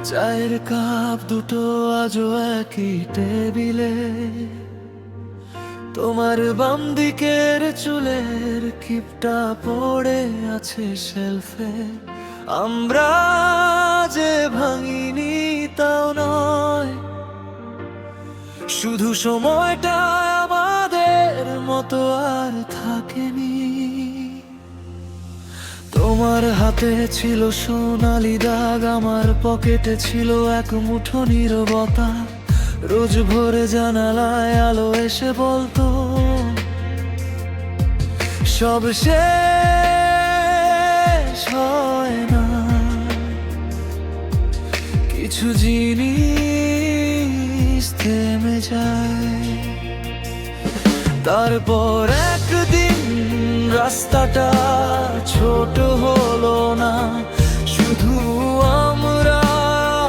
চায়ের কাপ দুটো আজও একই টেবিলে, তোমার বাম দিকের চুলের কিপটা পড়ে আছে শেলফে। আমরা যে ভাঙিনি তাও নয়, শুধু সময়টা আমাদের মতো আর থাকেনি। তোমার হাতে ছিল সোনালি দাগ, আমার পকেটে ছিল এক মুঠো নীরবতা। রোজ ভোরে জানালায় আলো এসে বলতো সব শেষ হয় না, কিছু জিনিস থেমে যায়। তারপর একদিন রাস্তাটা ছোট হলো না, শুধু আমরা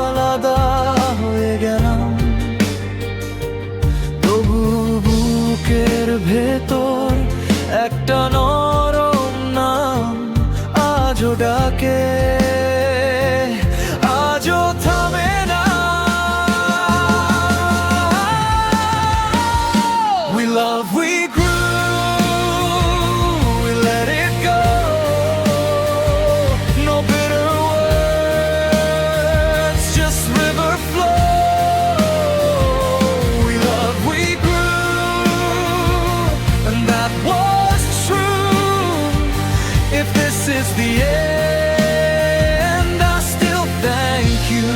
আলাদা হয়ে গেলাম। তবু বুকের ভেতর একটা নরম নাম আজও ডাকে, আজও থামে না। We love, we is the end, I still thank you.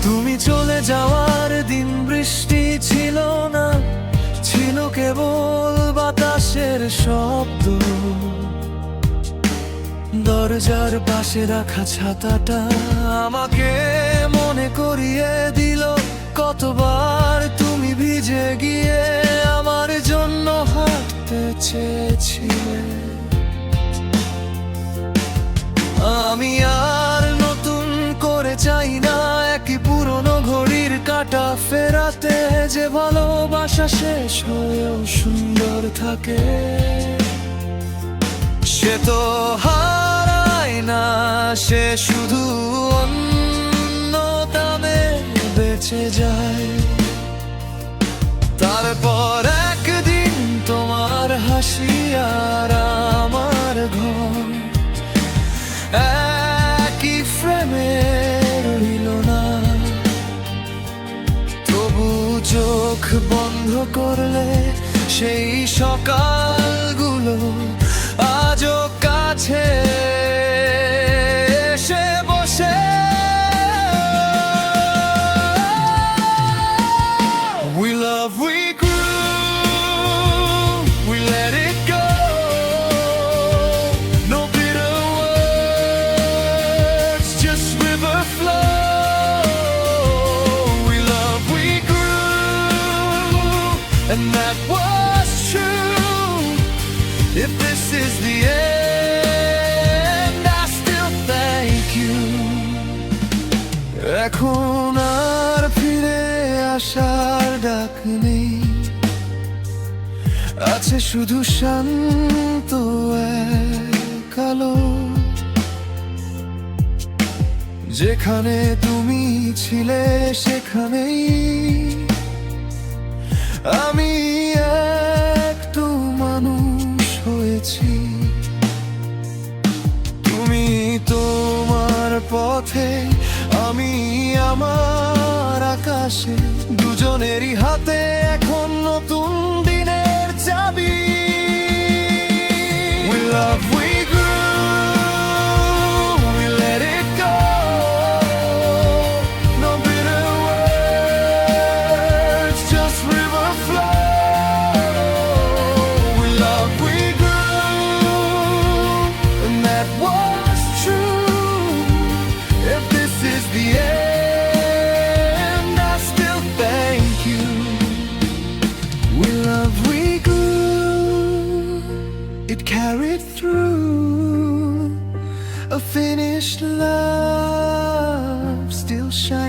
তুমি চলে যাওয়ার দিন বৃষ্টি ছিল না, ছিল কেবল বাতাসের শব্দ। দরজার পাশে রাখা ছাতাটা আমাকে মনে করিয়ে দিল কতবার তুমি ভিজে গিয়ে আমার জন্য হাঁটতে চেয়েছিলে। আমি আর নতুন করে চাই না একই পুরনো ঘড়ির কাঁটা ফেরাতে, যে ভালোবাসা শেষ হয়েও সুন্দর থাকে। সে তো হারায় না, সে শুধু অন্য দামে বেঁচে যায়। তারপর একদিন তোমার হাসি আর আমার ঘর একই ফ্রেমে রইল না। তবু চোখ বন্ধ করলে সেই সকালগুলো আজও কাছে এসে বসে। We love, we grew, we let it go. No bitter words, just river flow. We love, we grew, and that was true. If this is the end, I still thank you. এখন আর ফিরে আসার ডাক নেই, আছে শুধু শান্ত এক আলো। যেখানে তুমি ছিলে সেখানেই আমি একটু মানুষ হয়েছি। তুমি তোমার পথে, আমি আমার আকাশে, দুজনেরই হাতে এখন নতুন দিনের চাবি। We love, we grew, we let it go. No bitter words, just river flow. We love, we grew, and that was true. If this is the end, I still thank you. We love, we grew, it carried through. A finished love still shines.